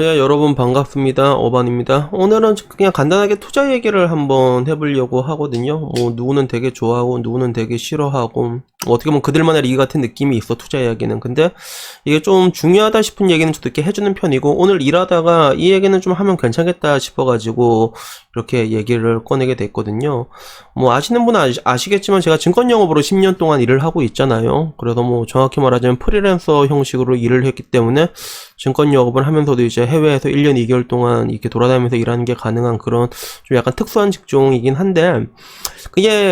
예, 여러분 반갑습니다. 어반입니다. 오늘은 그냥 간단하게 투자 얘기를 한번 해보려고 하거든요. 뭐, 누구는 되게 좋아하고, 누구는 되게 싫어하고, 어떻게 보면 그들만의 리그 같은 느낌이 있어, 투자 이야기는. 근데 이게 좀 중요하다 싶은 얘기는 저도 이렇게 해주는 편이고, 오늘 일하다가 이 얘기는 좀 하면 괜찮겠다 싶어가지고, 이렇게 얘기를 꺼내게 됐거든요. 뭐, 아시는 분은 아시겠지만 제가 증권 영업으로 10년 동안 일을 하고 있잖아요. 그래서 뭐, 정확히 말하자면 프리랜서 형식으로 일을 했기 때문에, 증권 영업을 하면서도 이제 해외에서 1년 2개월 동안 이렇게 돌아다니면서 일하는 게 가능한 그런 좀 약간 특수한 직종이긴 한데,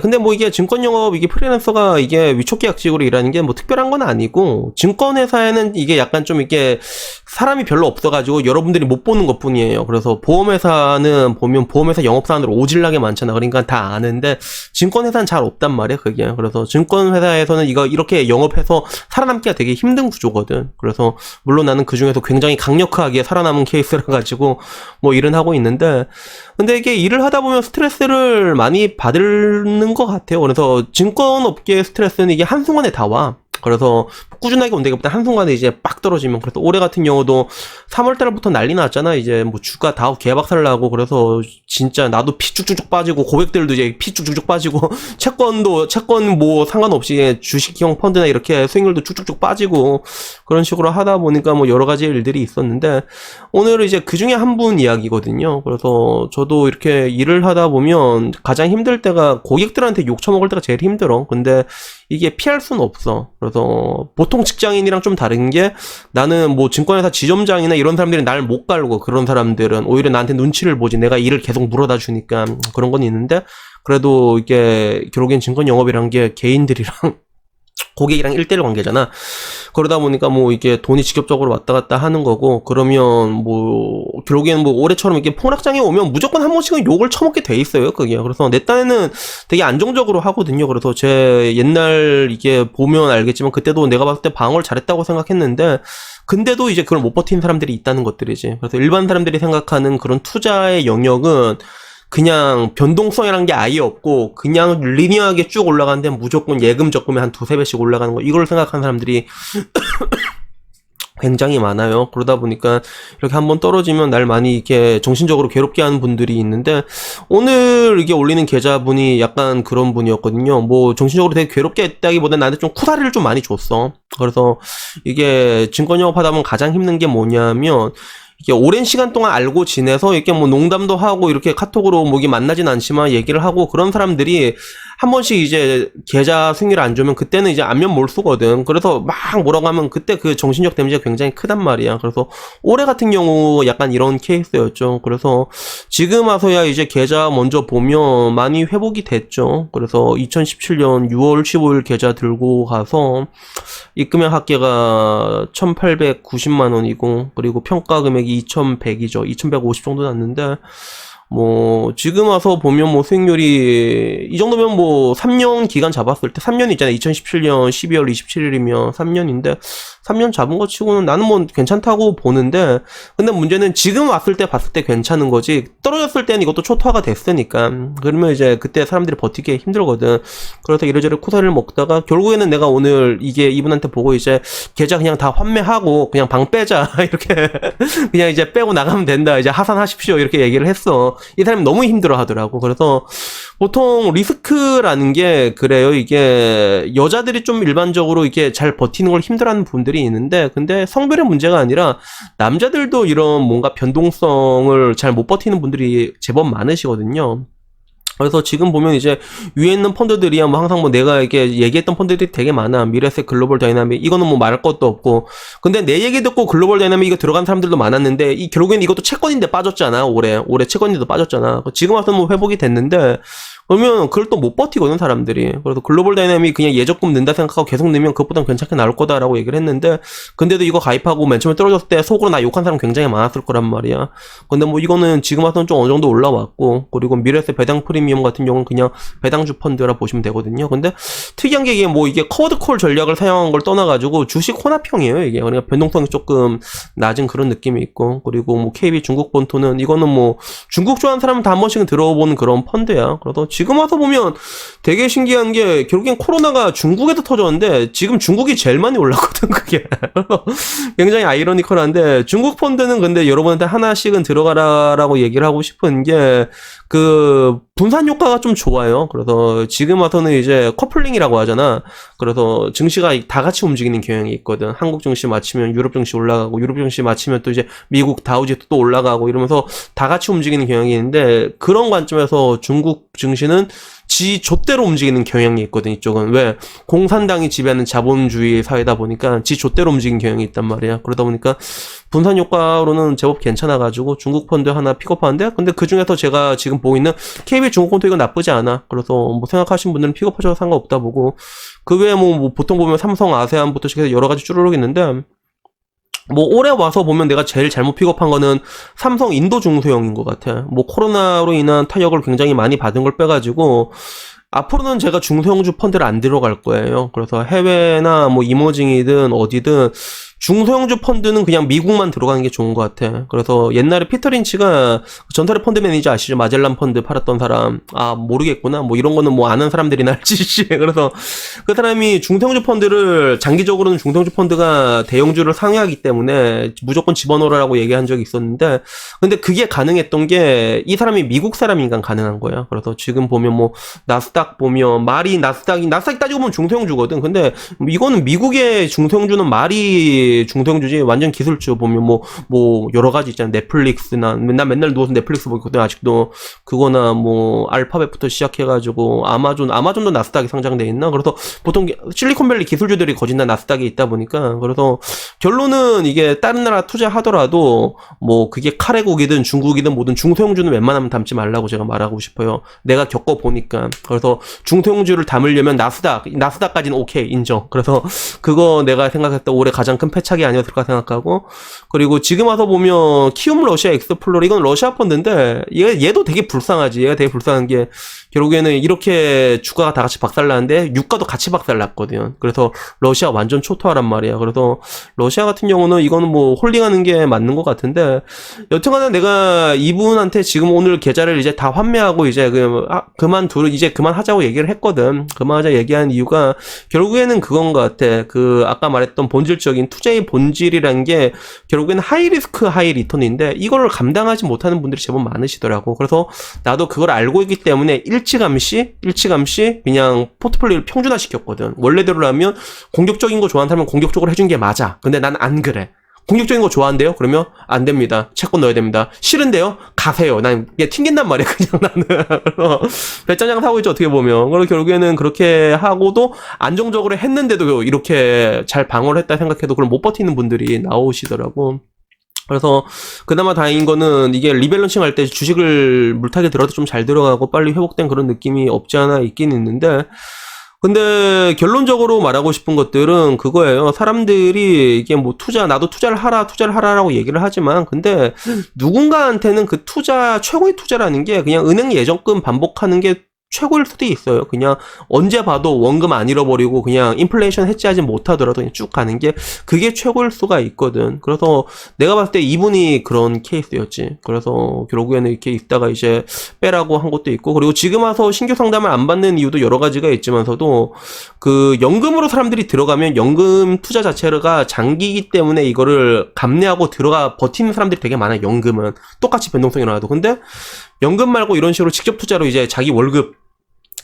근데 뭐 이게 증권 영업, 이게 프리랜서가 이게 위촉계약직으로 일하는 게 뭐 특별한 건 아니고, 증권회사에는 이게 약간 좀 이게 사람이 별로 없어가지고 여러분들이 못 보는 것 뿐이에요. 그래서 보험회사는 보면 보험회사 영업사원들 오질나게 많잖아. 그러니까 다 아는데, 증권회사는 잘 없단 말이야, 그게. 그래서 증권회사에서는 이거 이렇게 영업해서 살아남기가 되게 힘든 구조거든. 그래서 물론 나는 그 중에서 굉장히 강력하게 살아남은 케이스라 가지고 뭐 일은 하고 있는데, 근데 이게 일을 하다 보면 스트레스를 많이 받는 것 같아요. 그래서 증권업계의 스트레스는 이게 한순간에 다 와. 그래서 꾸준하게 온다기보다 한순간에 이제 빡 떨어지면, 그래서 올해 같은 경우도 3월달부터 난리 났잖아. 이제 뭐 주가 다 개박살 나고, 그래서 진짜 나도 피 쭉쭉쭉 빠지고, 고객들도 이제 피 쭉쭉쭉 빠지고, 채권 뭐 상관없이 주식형 펀드나 이렇게 수익률도 쭉쭉쭉 빠지고, 그런 식으로 하다 보니까 뭐 여러 가지 일들이 있었는데, 오늘은 이제 그 중에 한 분 이야기거든요. 그래서 저도 이렇게 일을 하다 보면 가장 힘들 때가 고객들한테 욕 처먹을 때가 제일 힘들어. 근데 이게 피할 수는 없어. 그래서 보통 직장인이랑 좀 다른 게, 나는 뭐 증권회사 지점장이나 이런 사람들이 날 못 갈고, 그런 사람들은 오히려 나한테 눈치를 보지. 내가 일을 계속 물어다 주니까. 그런 건 있는데, 그래도 이게 결국엔 증권 영업이란 게 개인들이랑 고객이랑 1대1 관계잖아. 그러다 보니까 뭐 이게 돈이 직접적으로 왔다 갔다 하는 거고, 그러면 뭐 결국에는 뭐 올해처럼 이렇게 폭락장에 오면 무조건 한 번씩은 욕을 처먹게 돼 있어요, 그게. 그래서 내 딴에는 되게 안정적으로 하거든요. 그래서 제 옛날 이게 보면 알겠지만, 그때도 내가 봤을 때 방어를 잘했다고 생각했는데, 근데도 이제 그걸 못 버티는 사람들이 있다는 것들이지. 그래서 일반 사람들이 생각하는 그런 투자의 영역은 그냥 변동성이라는 게 아예 없고, 그냥 리니어하게 쭉 올라가는데 무조건 예금 적금에 한 두세 배씩 올라가는 거, 이걸 생각하는 사람들이 굉장히 많아요. 그러다 보니까 이렇게 한번 떨어지면 날 많이 이렇게 정신적으로 괴롭게 하는 분들이 있는데, 오늘 이게 올리는 계좌분이 약간 그런 분이었거든요. 뭐 정신적으로 되게 괴롭게 했다기보다 나한테 좀 쿠사리를 좀 많이 줬어. 그래서 이게 증권 영업하다 보면 가장 힘든 게 뭐냐면, 이게 오랜 시간 동안 알고 지내서 이렇게 뭐 농담도 하고 이렇게 카톡으로 뭐 이게 만나진 않지만 얘기를 하고, 그런 사람들이 한 번씩 이제 계좌 수익률 안 좋으면 그때는 이제 안면 몰수거든. 그래서 막 뭐라고 하면 그때 그 정신적 데미지가 굉장히 크단 말이야. 그래서 올해 같은 경우 약간 이런 케이스였죠. 그래서 지금 와서야 이제 계좌 먼저 보면 많이 회복이 됐죠. 그래서 2017년 6월 15일 계좌 들고 가서 입금액 합계가 1,890만 원이고, 그리고 평가 금액이 2,100이죠. 2,150 정도 났는데, 뭐 지금 와서 보면 뭐 수익률이 이 정도면 뭐 3년 기간 잡았을 때, 3년 있잖아요. 2017년 12월 27일이면 3년인데 3년 잡은 거 치고는 나는 뭐 괜찮다고 보는데, 근데 문제는 지금 왔을 때 봤을 때 괜찮은 거지, 떨어졌을 때는 이것도 초토화가 됐으니까, 그러면 이제 그때 사람들이 버티기 힘들거든. 그래서 이래저래 쿠사리를 먹다가 결국에는 내가 오늘 이게 이분한테 보고 이제 계좌 그냥 다 환매하고 그냥 방 빼자 이렇게 그냥 이제 빼고 나가면 된다, 이제 하산하십시오, 이렇게 얘기를 했어. 이 사람이 너무 힘들어 하더라고. 그래서 보통 리스크라는 게 그래요. 이게 여자들이 좀 일반적으로 이게 잘 버티는 걸 힘들어하는 분들이 있는데, 근데 성별의 문제가 아니라 남자들도 이런 뭔가 변동성을 잘 못 버티는 분들이 제법 많으시거든요. 그래서 지금 보면 이제 위에 있는 펀드들이야 뭐 항상 뭐 내가 이렇게 얘기했던 펀드들이 되게 많아. 미래세, 글로벌 다이나믹, 이거는 뭐 말할 것도 없고. 근데 내 얘기 듣고 글로벌 다이나믹 이거 들어간 사람들도 많았는데, 이 결국엔 이것도 채권인데 빠졌잖아. 올해 채권인데도 빠졌잖아. 지금 와서 뭐 회복이 됐는데, 그러면 그걸 또 못 버티거든, 사람들이. 그래서 글로벌 다이나믹 그냥 예적금 넣는다 생각하고 계속 넣으면 그것보단 괜찮게 나올 거다라고 얘기를 했는데, 근데도 이거 가입하고 맨 처음에 떨어졌을 때 속으로 나 욕한 사람 굉장히 많았을 거란 말이야. 근데 뭐 이거는 지금 와서는 좀 어느 정도 올라왔고, 그리고 미래세 배당 프리미엄 같은 경우는 그냥 배당주 펀드라 보시면 되거든요. 근데 특이한 게 이게 뭐 이게 커버드 콜 전략을 사용한 걸 떠나가지고 주식 혼합형이에요, 이게. 그러니까 변동성이 조금 낮은 그런 느낌이 있고, 그리고 뭐 KB 중국 본토는 이거는 뭐 중국 좋아하는 사람은 다 한 번씩은 들어보는 그런 펀드야. 그래서 지금 와서 보면 되게 신기한 게 결국엔 코로나가 중국에도 터졌는데 지금 중국이 제일 많이 올랐거든 그게. 굉장히 아이러니컬한데 중국 펀드는 근데 여러분한테 하나씩은 들어가라라고 얘기를 하고 싶은 게 그 분산 효과가 좀 좋아요. 그래서 지금 와서는 이제 커플링이라고 하잖아. 그래서 증시가 다 같이 움직이는 경향이 있거든. 한국 증시 맞추면 유럽 증시 올라가고 유럽 증시 맞추면 또 이제 미국 다우지수 또 올라가고 이러면서 다 같이 움직이는 경향이 있는데 그런 관점에서 중국 증시는 지 좆대로 움직이는 경향이 있거든. 이쪽은 왜 공산당이 지배하는 자본주의 사회다 보니까 지 좆대로 움직이는 경향이 있단 말이야. 그러다 보니까 분산 효과로는 제법 괜찮아가지고 중국 펀드 하나 픽업하는데 근데 그 중에서 제가 지금 보고 있는 KB 중국 펀드 이거 나쁘지 않아. 그래서 뭐 생각하신 분들은 픽업하셔도 상관없다 보고 그 외에 뭐 보통 보면 삼성, 아세안부터 시작해서 여러 가지 쭈루룩 있는데 뭐 올해 와서 보면 내가 제일 잘못 픽업한 거는 삼성 인도 중소형인 것 같아. 뭐 코로나로 인한 타격을 굉장히 많이 받은 걸 빼가지고 앞으로는 제가 중소형주 펀드를 안 들어갈 거예요. 그래서 해외나 뭐 이머징이든 어디든 중소형주 펀드는 그냥 미국만 들어가는 게 좋은 것 같아. 그래서 옛날에 피터 린치가 전설의 펀드 매니저 아시죠? 마젤란 펀드 팔았던 사람. 아, 모르겠구나. 뭐 이런 거는 뭐 아는 사람들이나 알지. 그래서 그 사람이 중소형주 펀드를 장기적으로는 중소형주 펀드가 대형주를 상회하기 때문에 무조건 집어넣으라고 얘기한 적이 있었는데 근데 그게 가능했던 게 이 사람이 미국 사람이니까 가능한 거야. 그래서 지금 보면 뭐 나스닥 보면 말이 나스닥이 따지고 보면 중소형주거든. 근데 이거는 미국의 중소형주는 말이 중소형주지 완전 기술주 보면 뭐 여러 가지 있잖아. 넷플릭스나 맨날 누워서 넷플릭스 보거든 아직도. 그거나 뭐 알파벳부터 시작해가지고 아마존도 나스닥에 상장돼 있나. 그래서 보통 실리콘밸리 기술주들이 거진 다 나스닥에 있다 보니까 그래서 결론은 이게 다른 나라 투자하더라도 뭐 그게 카레국이든 중국이든 뭐든 중소형주는 웬만하면 담지 말라고 제가 말하고 싶어요. 내가 겪어보니까. 그래서 중소형주를 담으려면 나스닥까지는 오케이 인정. 그래서 그거 내가 생각했을 때 올해 가장 큰 패착이 아니었을까 생각하고 그리고 지금 와서 보면 키움 러시아 엑스플로러 이건 러시아 펀드인데 얘도 되게 불쌍하지. 얘가 되게 불쌍한 게 결국에는 이렇게 주가가 다 같이 박살나는데 유가도 같이 박살났거든. 그래서 러시아 완전 초토화란 말이야. 그래서 러시아 같은 경우는 이거는 뭐 홀딩하는 게 맞는 것 같은데 여튼간에 내가 이분한테 지금 오늘 계좌를 이제 다 환매하고 이제 그만하자고 얘기를 했거든. 그만하자 얘기한 이유가 결국에는 그건 것 같아. 그 아까 말했던 본질적인 투자의 본질이란 게 결국에는 하이 리스크 하이 리턴인데 이거를 감당하지 못하는 분들이 제법 많으시더라고. 그래서 나도 그걸 알고 있기 때문에 일찌감치 그냥 포트폴리오를 평준화 시켰거든. 원래대로라면 공격적인 거 좋아하는 사람은 공격적으로 해준 게 맞아. 근데 난 안 그래. 공격적인 거 좋아한대요? 그러면 안 됩니다. 채권 넣어야 됩니다. 싫은데요? 가세요. 난 이게 튕긴단 말이야. 그냥 나는. 배짱장 사고 있죠. 어떻게 보면. 그리고 결국에는 그렇게 하고도 안정적으로 했는데도 이렇게 잘 방어를 했다 생각해도 그걸 못 버티는 분들이 나오시더라고. 그래서 그나마 다행인 거는 이게 리밸런싱 할 때 주식을 물타기 들어도 좀 잘 들어가고 빨리 회복된 그런 느낌이 없지 않아 있긴 있는데 근데 결론적으로 말하고 싶은 것들은 그거예요. 사람들이 이게 뭐 나도 투자를 하라라고 얘기를 하지만 근데 누군가한테는 그 최고의 투자라는 게 그냥 은행 예적금 반복하는 게 최고일 수도 있어요. 그냥 언제 봐도 원금 안 잃어버리고 그냥 인플레이션 해지하지 못하더라도 그냥 쭉 가는 게 그게 최고일 수가 있거든. 그래서 내가 봤을 때 이분이 그런 케이스였지. 그래서 결국에는 이렇게 있다가 이제 빼라고 한 것도 있고 그리고 지금 와서 신규 상담을 안 받는 이유도 여러 가지가 있지만서도 그 연금으로 사람들이 들어가면 연금 투자 자체가 장기이기 때문에 이거를 감내하고 버티는 사람들이 되게 많아. 연금은 똑같이 변동성이 나와도. 근데 연금 말고 이런 식으로 직접 투자로 이제 자기 월급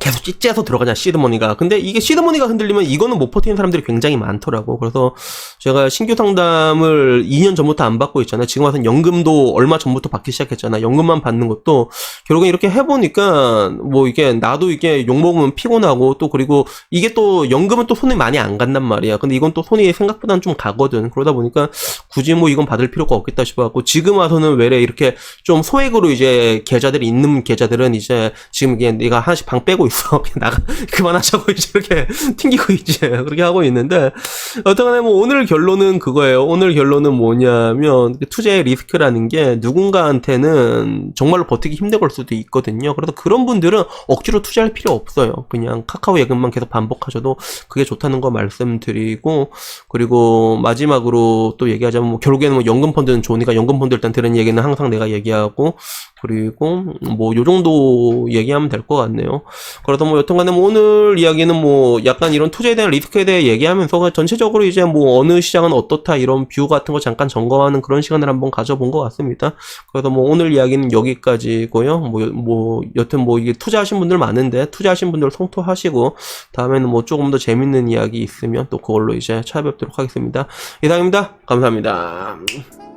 계속 찌째서 들어가냐 시드머니가. 근데 이게 시드머니가 흔들리면 이거는 못 버티는 사람들이 굉장히 많더라고. 그래서 제가 신규 상담을 2년 전부터 안 받고 있잖아요. 지금 와서는 연금도 얼마 전부터 받기 시작했잖아. 연금만 받는 것도 결국에 이렇게 해보니까 뭐 이게 나도 이게 욕먹으면 피곤하고 또 그리고 이게 또 연금은 또 손이 많이 안 간단 말이야. 근데 이건 또 손이 생각보다는 좀 가거든. 그러다 보니까 굳이 뭐 이건 받을 필요가 없겠다 싶어갖고 지금 와서는 외래 이렇게 좀 소액으로 이제 계좌들이 있는 계좌들은 이제 지금 그냥 내가 하나씩 방 빼고 있어. 그만하자고 이제 이렇게 튕기고 이제 그렇게 하고 있는데 어떡하나 뭐 오늘 결론은 그거예요. 오늘 결론은 뭐냐면 투자의 리스크라는 게 누군가한테는 정말로 버티기 힘든 걸 수도 있거든요. 그래서 그런 분들은 억지로 투자할 필요 없어요. 그냥 카카오 예금만 계속 반복하셔도 그게 좋다는 거 말씀드리고 그리고 마지막으로 또 얘기하자면 뭐 결국에는 뭐 연금 펀드는 좋으니까 연금 펀드 일단 들은 얘기는 항상 내가 얘기하고 그리고 뭐 요 정도 얘기하면 될 것 같네요. 그래도 뭐 여튼간에 뭐 오늘 이야기는 뭐 약간 이런 투자에 대한 리스크에 대해 얘기하면서 전체적으로 이제 뭐 어느 시장은 어떻다 이런 뷰 같은 거 잠깐 점검하는 그런 시간을 한번 가져본 것 같습니다. 그래서 뭐 오늘 이야기는 여기까지고요. 뭐 여튼 뭐 이게 투자하신 분들 많은데 투자하신 분들 성토하시고 다음에는 뭐 조금 더 재밌는 이야기 있으면 또 그걸로 이제 찾아뵙도록 하겠습니다. 이상입니다. 감사합니다.